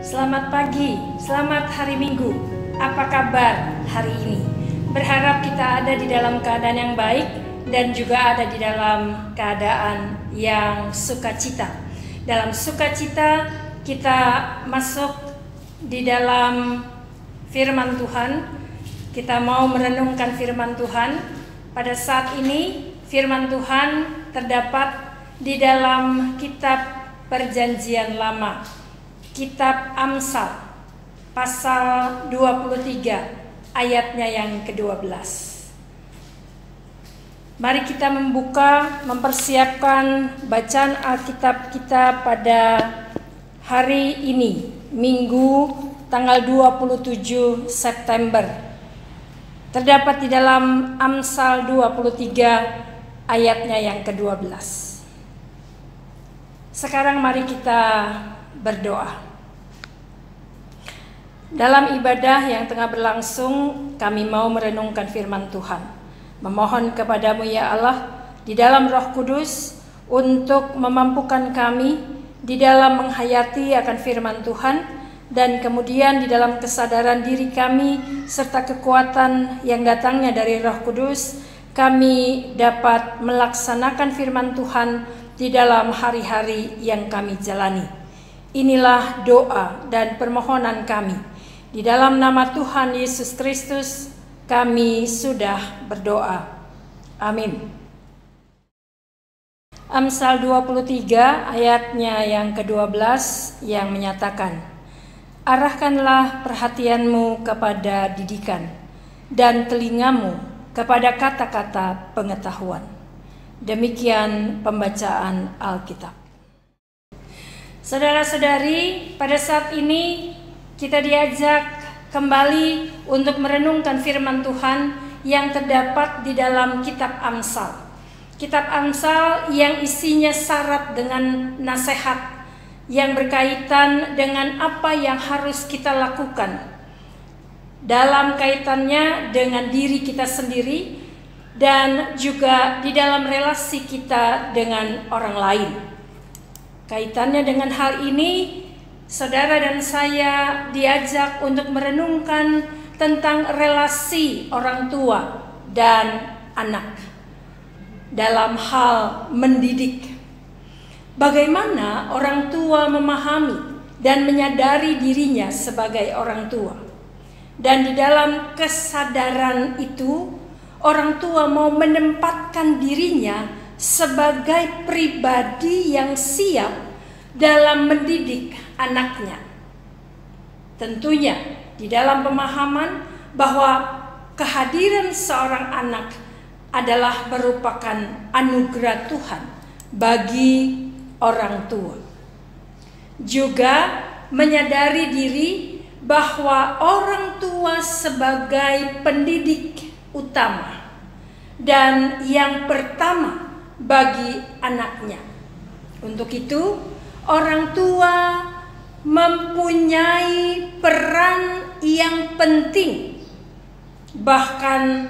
Selamat pagi, selamat hari Minggu. Apa kabar hari ini? Berharap kita ada di dalam keadaan yang baik dan juga ada di dalam keadaan yang sukacita. Dalam sukacita kita masuk di dalam firman Tuhan. Kita mau merenungkan firman Tuhan. Pada saat ini firman Tuhan terdapat di dalam kitab Perjanjian Lama, kitab Amsal pasal 23 ayatnya yang ke-12. Mari kita mempersiapkan bacaan Alkitab kita pada hari ini, Minggu tanggal 27 September. Terdapat di dalam Amsal 23 ayatnya yang ke-12. Sekarang mari kita berdoa. Dalam ibadah yang tengah berlangsung, kami mau merenungkan firman Tuhan. Memohon kepadamu ya Allah, di dalam Roh Kudus, untuk memampukan kami di dalam menghayati akan firman Tuhan, dan kemudian di dalam kesadaran diri kami, serta kekuatan yang datangnya dari Roh Kudus, kami dapat melaksanakan firman Tuhan di dalam hari-hari yang kami jalani. Inilah doa dan permohonan kami. Di dalam nama Tuhan Yesus Kristus kami sudah berdoa. Amin. Amsal 23 ayatnya yang ke-12 yang menyatakan, arahkanlah perhatianmu kepada didikan dan telingamu kepada kata-kata pengetahuan. Demikian pembacaan Alkitab. Saudara-saudari, pada saat ini kita diajak kembali untuk merenungkan firman Tuhan yang terdapat di dalam kitab Amsal. Kitab Amsal yang isinya syarat dengan nasihat yang berkaitan dengan apa yang harus kita lakukan dalam kaitannya dengan diri kita sendiri dan juga di dalam relasi kita dengan orang lain. Kaitannya dengan hal ini, saudara dan saya diajak untuk merenungkan tentang relasi orang tua dan anak dalam hal mendidik. Bagaimana orang tua memahami dan menyadari dirinya sebagai orang tua. Dan di dalam kesadaran itu, orang tua mau menempatkan dirinya sebagai pribadi yang siap dalam mendidik anaknya. Tentunya di dalam pemahaman bahwa kehadiran seorang anak adalah merupakan anugerah Tuhan bagi orang tua. Juga menyadari diri bahwa orang tua sebagai pendidik utama dan yang pertama bagi anaknya. Untuk itu, orang tua mempunyai peran yang penting, bahkan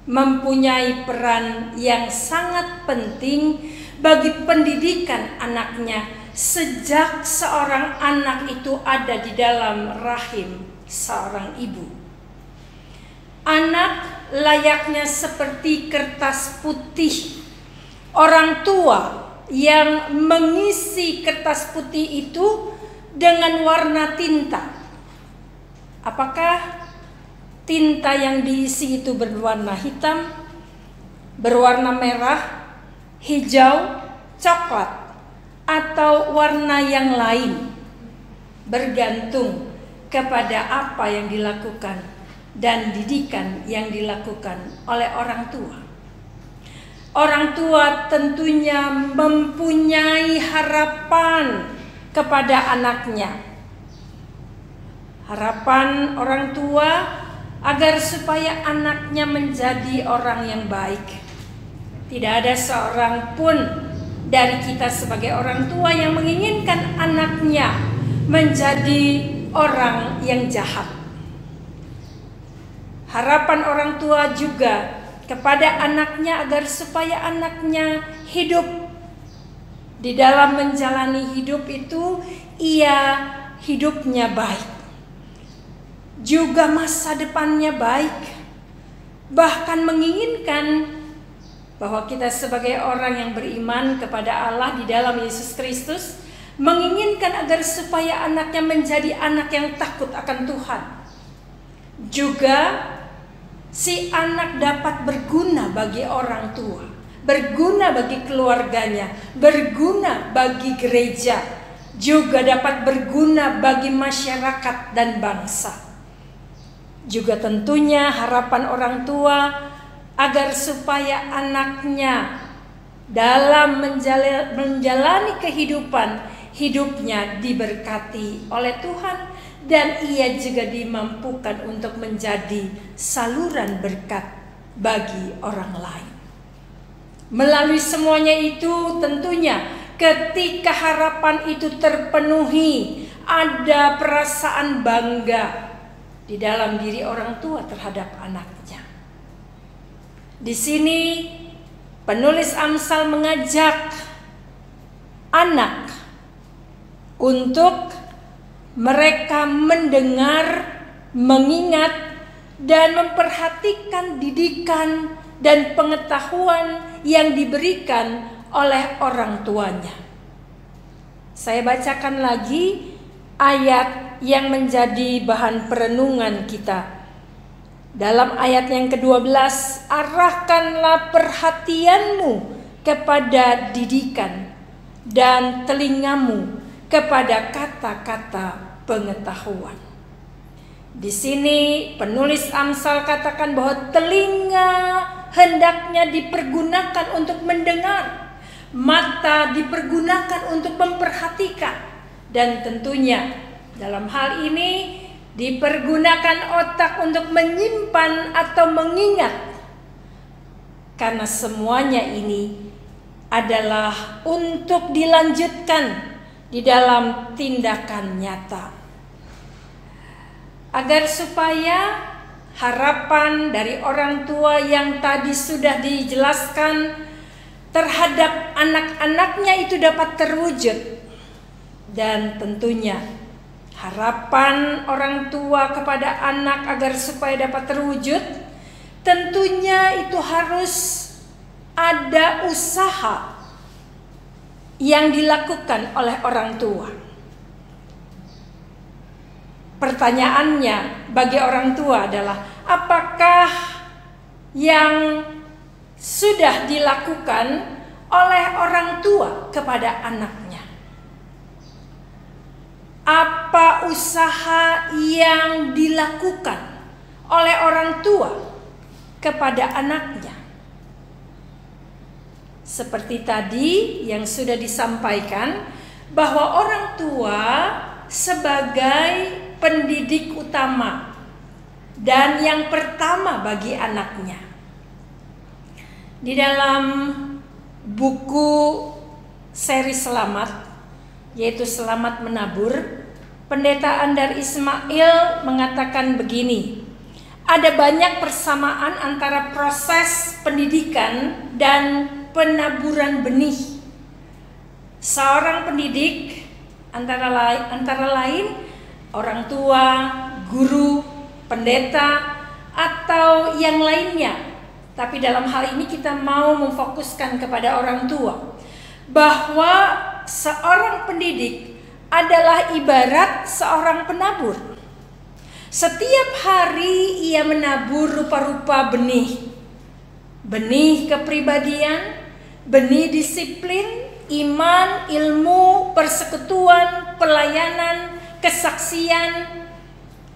mempunyai peran yang sangat penting bagi pendidikan anaknya sejak seorang anak itu ada di dalam rahim seorang ibu. Anak layaknya seperti kertas putih. Orang tua yang mengisi kertas putih itu dengan warna tinta. Apakah tinta yang diisi itu berwarna hitam, berwarna merah, hijau, coklat, atau warna yang lain? Bergantung kepada apa yang dilakukan dan didikan yang dilakukan oleh orang tua. Orang tua tentunya mempunyai harapan kepada anaknya. Harapan orang tua agar supaya anaknya menjadi orang yang baik. Tidak ada seorang pun dari kita sebagai orang tua yang menginginkan anaknya menjadi orang yang jahat. Harapan orang tua juga kepada anaknya agar supaya anaknya hidup Di dalam menjalani hidup itu ia hidupnya baik, juga masa depannya baik, bahkan menginginkan bahwa kita sebagai orang yang beriman kepada Allah di dalam Yesus Kristus menginginkan agar supaya anaknya menjadi anak yang takut akan Tuhan. Juga si anak dapat berguna bagi orang tua, berguna bagi keluarganya, berguna bagi gereja, juga dapat berguna bagi masyarakat dan bangsa. Juga tentunya harapan orang tua agar supaya anaknya dalam menjalani kehidupan, hidupnya diberkati oleh Tuhan dan ia juga dimampukan untuk menjadi saluran berkat bagi orang lain. Melalui semuanya itu tentunya ketika harapan itu terpenuhi, ada perasaan bangga di dalam diri orang tua terhadap anaknya. Di sini penulis Amsal mengajak anak untuk mereka mendengar, mengingat, dan memperhatikan didikan dan pengetahuan yang diberikan oleh orang tuanya. Saya bacakan lagi ayat yang menjadi bahan perenungan kita. Dalam ayat yang ke-12, arahkanlah perhatianmu kepada didikan dan telingamu kepada kata-kata pengetahuan. Di sini penulis Amsal katakan bahwa telinga hendaknya dipergunakan untuk mendengar, mata dipergunakan untuk memperhatikan, dan tentunya dalam hal ini dipergunakan otak untuk menyimpan atau mengingat, karena semuanya ini adalah untuk dilanjutkan di dalam tindakan nyata, agar supaya harapan dari orang tua yang tadi sudah dijelaskan terhadap anak-anaknya itu dapat terwujud. Dan tentunya harapan orang tua kepada anak agar supaya dapat terwujud, tentunya itu harus ada usaha yang dilakukan oleh orang tua. Pertanyaannya bagi orang tua adalah, apakah yang sudah dilakukan oleh orang tua kepada anaknya? Apa usaha yang dilakukan oleh orang tua kepada anaknya? Seperti tadi yang sudah disampaikan, bahwa orang tua sebagai pendidik utama dan yang pertama bagi anaknya. Di dalam buku seri Selamat, yaitu Selamat Menabur, Pendeta Andar Ismail mengatakan begini: ada banyak persamaan antara proses pendidikan dan penaburan benih. Seorang pendidik antara lain orang tua, guru, pendeta, atau yang lainnya. Tapi dalam hal ini kita mau memfokuskan kepada orang tua, bahwa seorang pendidik adalah ibarat seorang penabur. Setiap hari ia menabur rupa-rupa benih. Benih kepribadian, benih disiplin, iman, ilmu, persekutuan, pelayanan, kesaksian,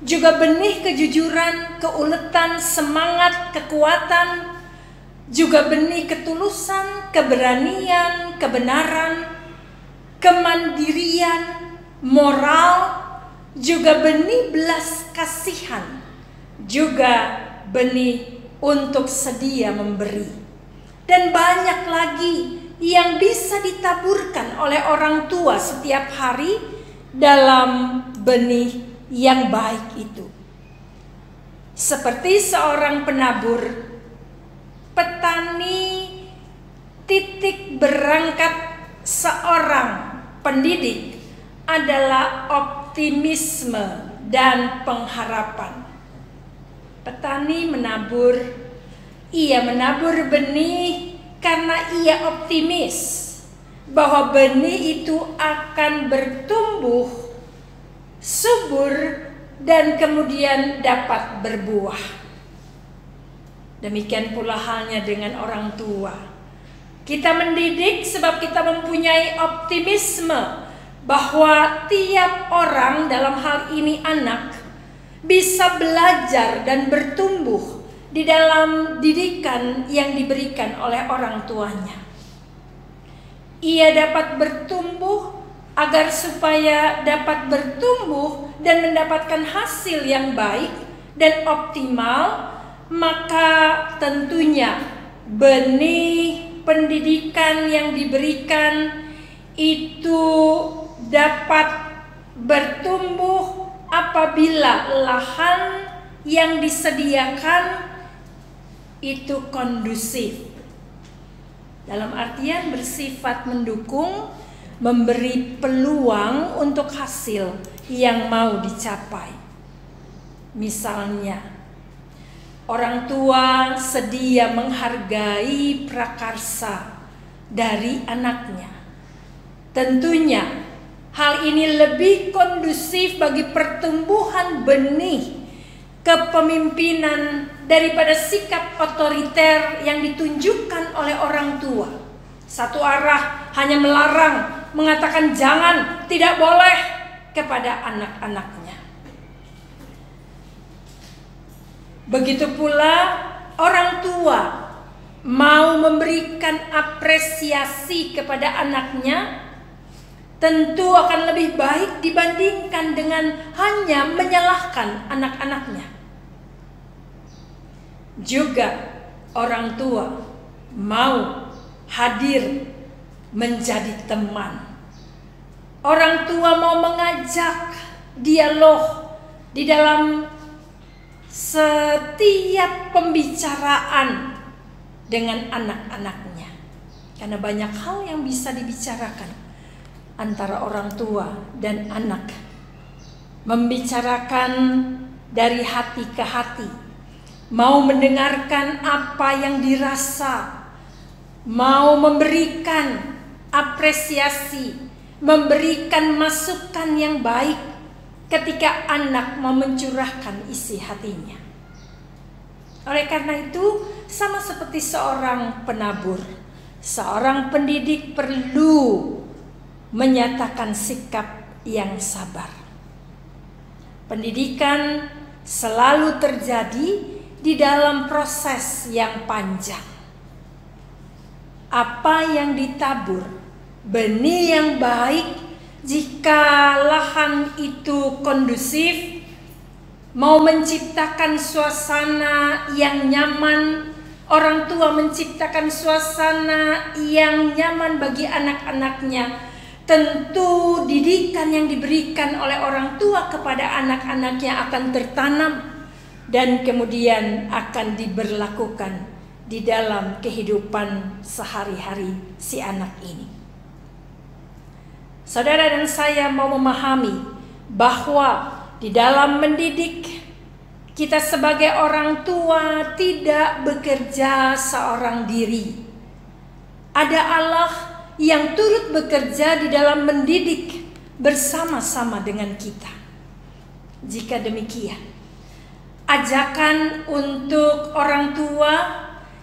juga benih kejujuran, keuletan, semangat, kekuatan, juga benih ketulusan, keberanian, kebenaran, kemandirian, moral, juga benih belas kasihan, juga benih untuk sedia memberi. Dan banyak lagi yang bisa ditaburkan oleh orang tua setiap hari dalam benih yang baik itu. Seperti seorang penabur, petani titik berangkat seorang pendidik adalah optimisme dan pengharapan. Petani menabur, ia menabur benih karena ia optimis bahwa benih itu akan bertumbuh subur dan kemudian dapat berbuah. Demikian pula halnya dengan orang tua. Kita mendidik sebab kita mempunyai optimisme bahwa tiap orang, dalam hal ini anak, bisa belajar dan bertumbuh di dalam didikan yang diberikan oleh orang tuanya. Ia dapat bertumbuh agar supaya dapat bertumbuh dan mendapatkan hasil yang baik dan optimal, maka tentunya benih pendidikan yang diberikan itu dapat bertumbuh apabila lahan yang disediakan itu kondusif. Dalam artian bersifat mendukung, memberi peluang untuk hasil yang mau dicapai. Misalnya, orang tua sedia menghargai prakarsa dari anaknya. Tentunya hal ini lebih kondusif bagi pertumbuhan benih kepemimpinan daripada sikap otoriter yang ditunjukkan oleh orang tua. Satu arah, hanya melarang, mengatakan jangan, tidak boleh kepada anak-anaknya. Begitu pula orang tua mau memberikan apresiasi kepada anaknya, tentu akan lebih baik dibandingkan dengan hanya menyalahkan anak-anaknya. Juga orang tua mau hadir menjadi teman. Orang tua mau mengajak dialog di dalam setiap pembicaraan dengan anak-anaknya. Karena banyak hal yang bisa dibicarakan antara orang tua dan anak. Membicarakan dari hati ke hati, mau mendengarkan apa yang dirasa, mau memberikan apresiasi, memberikan masukan yang baik ketika anak mau mencurahkan isi hatinya. Oleh karena itu, sama seperti seorang penabur, seorang pendidik perlu menyatakan sikap yang sabar. Pendidikan selalu terjadi di dalam proses yang panjang. Apa yang ditabur, benih yang baik, jika lahan itu kondusif, mau menciptakan suasana yang nyaman, orang tua menciptakan suasana yang nyaman bagi anak-anaknya, tentu didikan yang diberikan oleh orang tua kepada anak-anaknya akan tertanam dan kemudian akan diberlakukan di dalam kehidupan sehari-hari si anak ini. Saudara dan saya mau memahami bahwa di dalam mendidik, kita sebagai orang tua tidak bekerja seorang diri. Ada Allah yang turut bekerja di dalam mendidik bersama-sama dengan kita. Jika demikian, ajakan untuk orang tua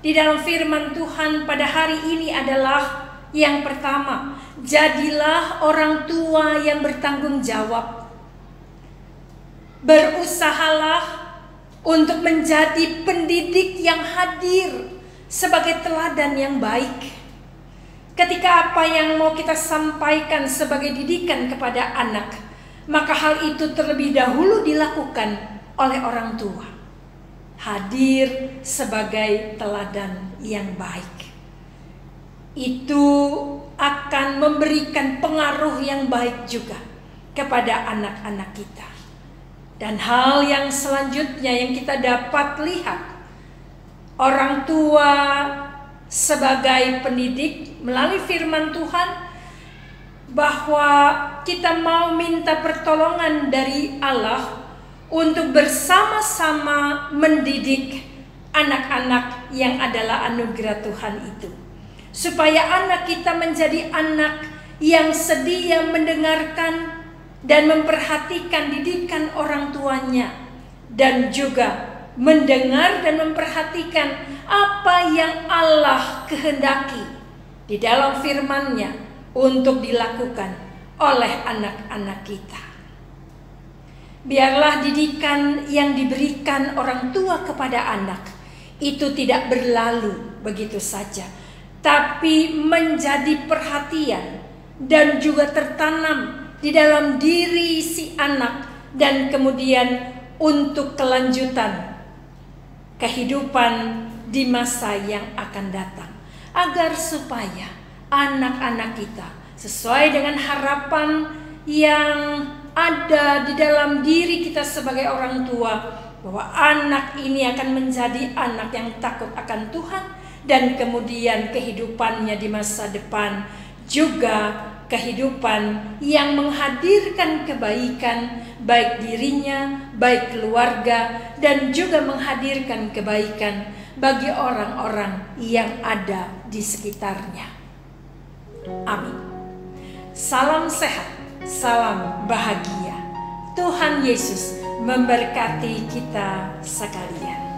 di dalam firman Tuhan pada hari ini adalah yang pertama, jadilah orang tua yang bertanggung jawab. Berusahalah untuk menjadi pendidik yang hadir sebagai teladan yang baik. Ketika apa yang mau kita sampaikan sebagai didikan kepada anak, maka hal itu terlebih dahulu dilakukan oleh orang tua. Hadir sebagai teladan yang baik. Itu akan memberikan pengaruh yang baik juga kepada anak-anak kita. Dan hal yang selanjutnya yang kita dapat lihat, orang tua sebagai pendidik melalui firman Tuhan bahwa kita mau minta pertolongan dari Allah untuk bersama-sama mendidik anak-anak yang adalah anugerah Tuhan itu. Supaya anak kita menjadi anak yang sedia mendengarkan dan memperhatikan didikan orang tuanya, dan juga mendengar dan memperhatikan apa yang Allah kehendaki di dalam firman-Nya untuk dilakukan oleh anak-anak kita. Biarlah didikan yang diberikan orang tua kepada anak itu tidak berlalu begitu saja, tapi menjadi perhatian dan juga tertanam di dalam diri si anak, dan kemudian untuk kelanjutan kehidupan di masa yang akan datang, agar supaya anak-anak kita sesuai dengan harapan yang ada di dalam diri kita sebagai orang tua, bahwa anak ini akan menjadi anak yang takut akan Tuhan, dan kemudian kehidupannya di masa depan juga kehidupan yang menghadirkan kebaikan baik dirinya, baik keluarga, dan juga menghadirkan kebaikan bagi orang-orang yang ada di sekitarnya. Amin. Salam sehat, salam bahagia. Tuhan Yesus memberkati kita sekalian.